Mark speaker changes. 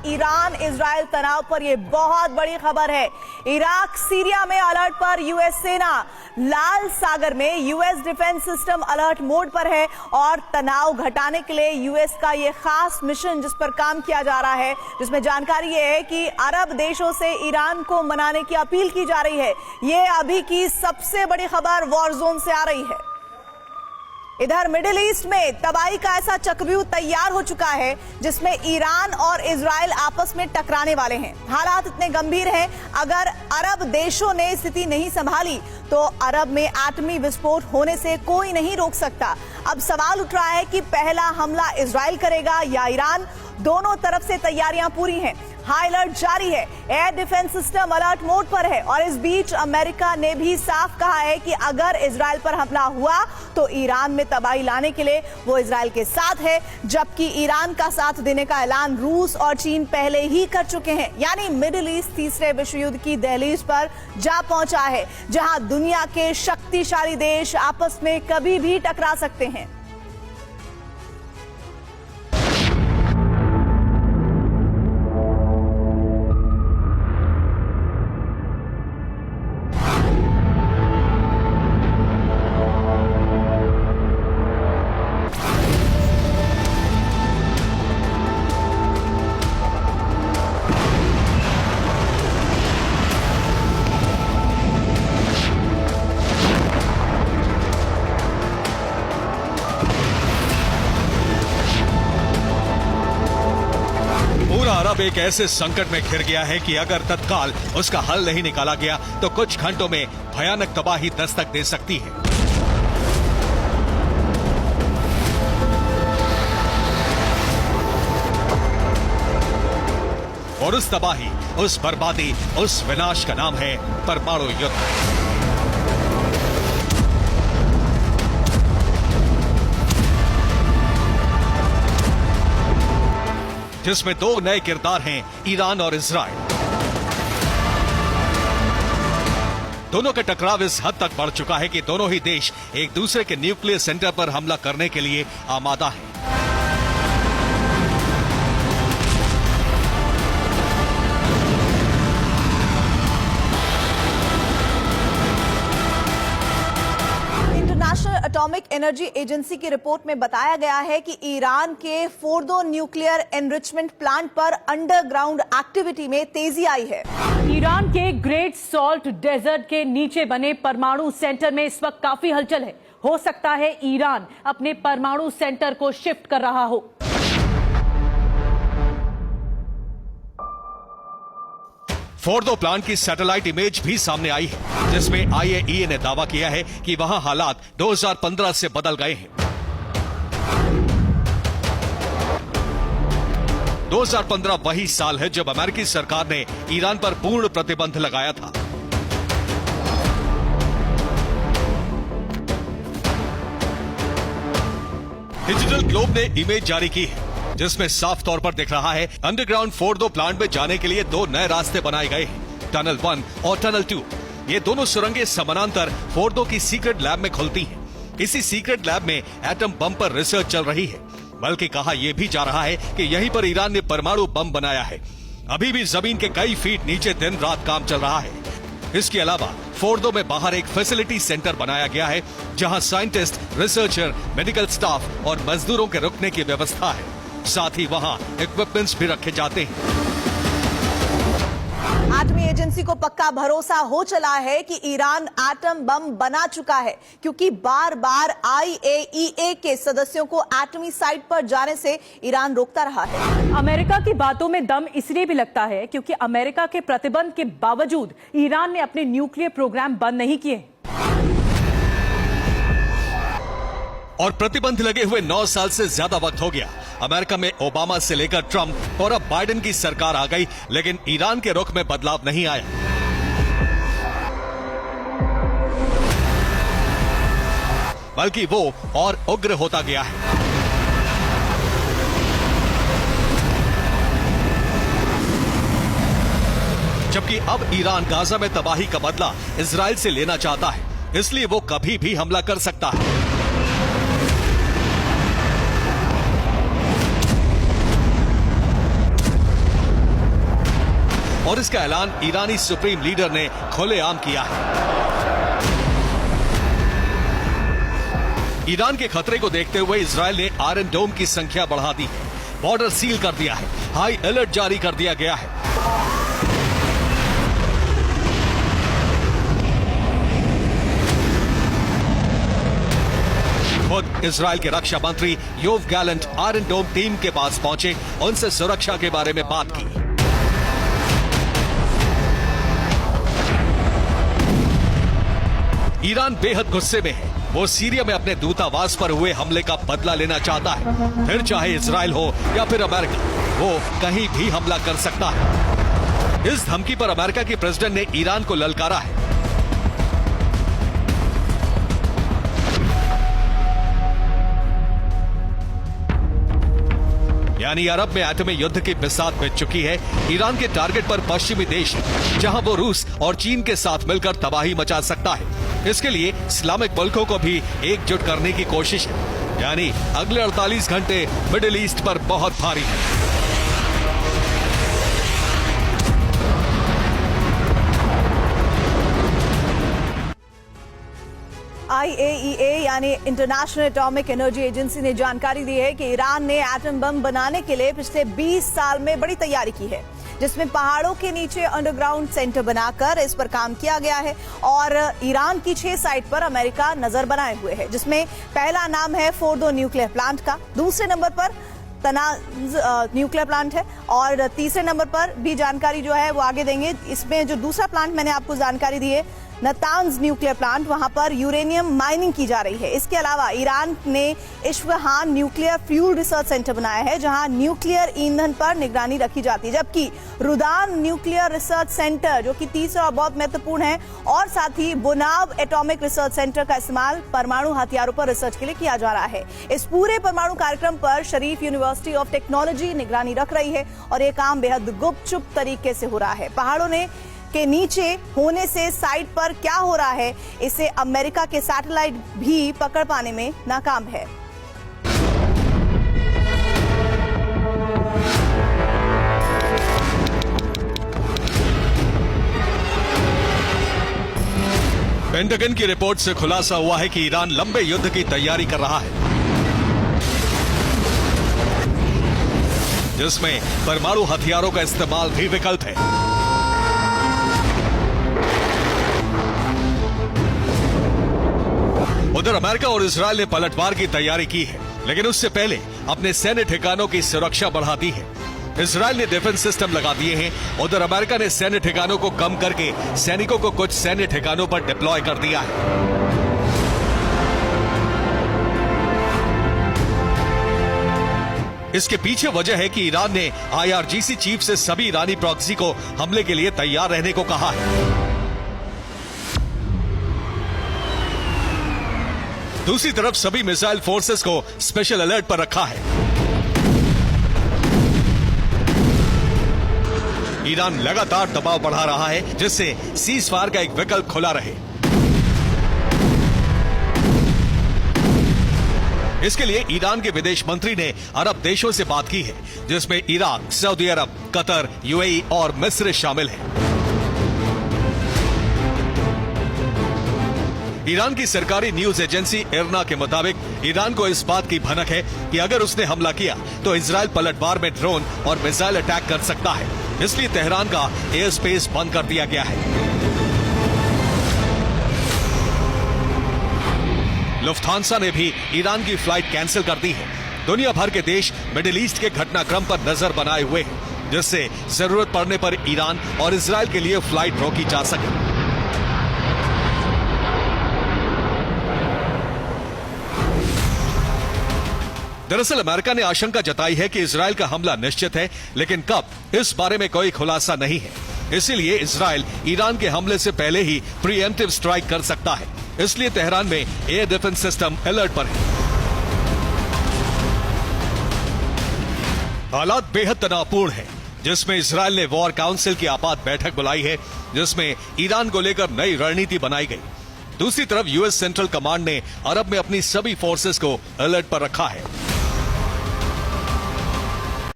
Speaker 1: Iran Israel तनाव पर यह बहुत बड़ी खबर है। इराक सीरिया में अलर्ट पर यूएस सेना। लाल सागर में US defence system alert mode पर है और तनाव घटाने के लिए यूएस का यह खास मिशन जिस पर काम किया जा रहा है, जिसमें जानकारी यह है कि अरब देशों से ईरान को मनाने की अपील की जा रही है। यह अभी की सबसे बड़ी खबर वॉर जोन से आ रही है। इधर मिडिल ईस्ट में तबाही का ऐसा चक्रव्यूह तैयार हो चुका है जिसमें ईरान और इजराइल आपस में टकराने वाले हैं। हालात इतने गंभीर हैं, अगर अरब देशों ने स्थिति नहीं संभाली तो अरब में एटमी विस्फोट होने से कोई नहीं रोक सकता। अब सवाल उठ रहा है कि पहला हमला इजराइल करेगा या ईरान। दोनों तरफ से तैयारियां पूरी हैं, हाई अलर्ट जारी है, air defence system alert mode पर है और इस बीच अमेरिका ने भी साफ कहा है कि अगर इजराइल पर हमला हुआ तो ईरान में तबाही लाने के लिए वो इजराइल के साथ है, जबकि ईरान का साथ देने का ऐलान रूस और चीन पहले ही कर चुके हैं। यानी मिडिल ईस्ट तीसरे विश्व युद्ध की दहलीज पर जा पहुंचा है, जहां दुनिया के शक्तिशाली देश आपस में कभी भी टकरा सकते हैं।
Speaker 2: अरब एक ऐसे संकट में घिर गया है कि अगर तत्काल उसका हल नहीं निकाला गया तो कुछ घंटों में भयानक तबाही दस्तक दे सकती है। और उस तबाही, उस बर्बादी, उस विनाश का नाम है परमाणु युद्ध। जिसमें दो नए किरदार हैं, ईरान और इजराइल। दोनों का टकराव इस हद तक बढ़ चुका है कि दोनों ही देश एक दूसरे के न्यूक्लियर सेंटर पर हमला करने के लिए आमादा हैं।
Speaker 1: इंटरनेशनल एटॉमिक एनर्जी एजेंसी की रिपोर्ट में बताया गया है कि ईरान के फोर्दो न्यूक्लियर एनरिचमेंट प्लांट पर अंडरग्राउंड एक्टिविटी में तेजी आई है।
Speaker 3: ईरान के ग्रेट सॉल्ट डेजर्ट के नीचे बने परमाणु सेंटर में इस वक्त काफी हलचल है। हो सकता है ईरान अपने परमाणु सेंटर को शिफ्ट कर रहा हो।
Speaker 2: फोर्दो प्लांट की सैटेलाइट इमेज भी सामने आई है, जिसमें आईएईए ने दावा किया है कि वहां हालात 2015 से बदल गए हैं। 2015 वही साल है जब अमेरिकी सरकार ने ईरान पर पूर्ण प्रतिबंध लगाया था। डिजिटल ग्लोब ने इमेज जारी की है, जिसमें साफ तौर पर दिख रहा है अंडरग्राउंड फोर्दो प्लांट में जाने के लिए दो नए रास्ते बनाए गए हैं, टनल 1 और टनल 2। ये दोनों सुरंगें समानांतर फोर्दो की सीक्रेट लैब में खुलती हैं। इसी सीक्रेट लैब में एटम बम पर रिसर्च चल रही है, बल्कि कहा यह भी जा रहा है कि यहीं पर ईरान ने परमाणु बम बनाया है। अभी भी जमीन के कई फीट नीचे दिन रात काम चल रहा है। इसके अलावा फोर्दो में बाहर एक फैसिलिटी सेंटर बनाया गया है, जहां साइंटिस्ट, रिसर्चर, मेडिकल स्टाफ और मजदूरों के रुकने की व्यवस्था है। साथ ही वहां इक्विपमेंट्स भी रखे जाते हैं।
Speaker 1: एटमी एजेंसी को पक्का भरोसा हो चला है कि ईरान एटम बम बना चुका है, क्योंकि बार बार आईएईए के सदस्यों को एटमी साइट पर जाने से ईरान रोकता रहा है।
Speaker 3: अमेरिका की बातों में दम इसलिए भी लगता है क्योंकि अमेरिका के प्रतिबंध के बावजूद ईरान ने अपने न्यूक्लियर प्रोग्राम बंद नहीं किए।
Speaker 2: और प्रतिबंध लगे हुए 9 साल से ज्यादा वक्त हो गया। अमेरिका में ओबामा से लेकर ट्रंप और अब बाइडेन की सरकार आ गई, लेकिन ईरान के रुख में बदलाव नहीं आया। बल्कि वो और उग्र होता गया है। जबकि अब ईरान गाजा में तबाही का बदला इजराइल से लेना चाहता है, इसलिए वो कभी भी हमला कर सकता है। और इसका ऐलान ईरानी सुप्रीम लीडर ने खुलेआम किया है। ईरान के खतरे को देखते हुए इजरायल ने आयरन डोम की संख्या बढ़ा दी है, बॉर्डर सील कर दिया है, हाई अलर्ट जारी कर दिया गया है। खुद इजरायल के रक्षा मंत्री योव गैलेंट आयरन डोम टीम के पास पहुंचे, उनसे सुरक्षा के बारे में बात की। ईरान बेहद गुस्से में है। वो सीरिया में अपने दूतावास पर हुए हमले का बदला लेना चाहता है। फिर चाहे इजरायल हो या फिर अमेरिका, वो कहीं भी हमला कर सकता है। इस धमकी पर अमेरिका के प्रेसिडेंट ने ईरान को ललकारा है। यानी अरब में एटमी युद्ध की बिसात बिछ चुकी है। ईरान के टारगेट पर पश्चिमी देश है, जहां वो रूस और चीन के साथ मिलकर तबाही मचा सकता है। इसके लिए इस्लामिक मुल्कों को भी एकजुट करने की कोशिश है। यानी अगले 48 घंटे मिडिल ईस्ट पर बहुत भारी है।
Speaker 1: IAEA यानी इंटरनेशनल एटॉमिक एनर्जी एजेंसी ने जानकारी दी है कि ईरान ने एटम बम बनाने के लिए पिछले 20 साल में बड़ी तैयारी की है, जिसमें पहाड़ों के नीचे अंडरग्राउंड सेंटर बनाकर इस पर काम किया गया है। और ईरान की 6 साइट पर अमेरिका नजर बनाए हुए है, जिसमें पहला नाम है फोर्डो न्यूक्लियर प्लांट का, दूसरे नंबर पर तनाज न्यूक्लियर प्लांट है और तीसरे नंबर पर भी जानकारी जो है वो आगे देंगे। इसमें जो दूसरा प्लांट मैंने आपको जानकारी दी है नतांज न्यूक्लियर प्लांट, वहां पर यूरेनियम माइनिंग की जा रही है। इसके अलावा ईरान ने Isfahan nuclear fuel research centre बनाया है, जहां न्यूक्लियर ईंधन पर निगरानी रखी जाती है, जबकि रुदान न्यूक्लियर रिसर्च सेंटर जो कि तीसरा बहुत महत्वपूर्ण है, और साथ ही बुनाव एटॉमिक रिसर्च सेंटर का इस्तेमाल परमाणु हथियारों पर रिसर्च के लिए किया जा रहा है। इस पूरे परमाणु कार्यक्रम पर शरीफ यूनिवर्सिटी ऑफ टेक्नोलॉजी निगरानी रख रही है और ये काम बेहद गुपचुप तरीके से हो रहा है। पहाड़ों के नीचे होने से साइट पर क्या हो रहा है, इसे अमेरिका के सैटेलाइट भी पकड़ पाने में नाकाम है।
Speaker 2: पेंटागन की रिपोर्ट से खुलासा हुआ है कि ईरान लंबे युद्ध की तैयारी कर रहा है, जिसमें परमाणु हथियारों का इस्तेमाल भी विकल्प है। उधर अमेरिका और इजरायल ने पलटवार की तैयारी की है, लेकिन उससे पहले अपने सैन्य ठिकानों की सुरक्षा बढ़ा दी है। इजरायल ने डिफेंस सिस्टम लगा दिए हैं। उधर अमेरिका ने सैन्य ठिकानों को कम करके सैनिकों को कुछ सैन्य ठिकानों पर डिप्लॉय कर दिया है। इसके पीछे वजह है कि ईरान ने IRGC चीफ से सभी ईरानी प्रॉक्सी को हमले के लिए तैयार रहने को कहा है। दूसरी तरफ सभी मिसाइल फोर्सेस को स्पेशल अलर्ट पर रखा है। ईरान लगातार दबाव बढ़ा रहा है, जिससे सीज फायर का एक विकल्प खुला रहे। इसके लिए ईरान के विदेश मंत्री ने अरब देशों से बात की है, जिसमें इराक, सऊदी अरब, कतर, UAE और मिस्र शामिल हैं। ईरान की सरकारी न्यूज एजेंसी इरना के मुताबिक ईरान को इस बात की भनक है कि अगर उसने हमला किया तो इजरायल पलटवार में ड्रोन और मिसाइल अटैक कर सकता है, इसलिए तेहरान का एयर स्पेस बंद कर दिया गया है। लुफ्थांसा ने भी ईरान की फ्लाइट कैंसिल कर दी है। दुनिया भर के देश मिडिल ईस्ट के घटनाक्रम पर नजर बनाए हुए हैं, जिससे जरूरत पड़ने पर ईरान और इजरायल के लिए फ्लाइट रोकी जा सके। दरअसल अमेरिका ने आशंका जताई है कि इजरायल का हमला निश्चित है, लेकिन कब, इस बारे में कोई खुलासा नहीं है। इसीलिए इजरायल ईरान के हमले से पहले ही प्रीएम्प्टिव स्ट्राइक कर सकता है। इसलिए तेहरान में एयर डिफेंस सिस्टम अलर्ट पर है। हालात बेहद तनावपूर्ण है, जिसमें इजरायल ने वॉर काउंसिल की आपात बैठक बुलाई है, जिसमें ईरान को लेकर नई रणनीति बनाई गई। दूसरी तरफ यूएस सेंट्रल कमांड ने अरब में अपनी सभी फोर्सेस को अलर्ट पर रखा है।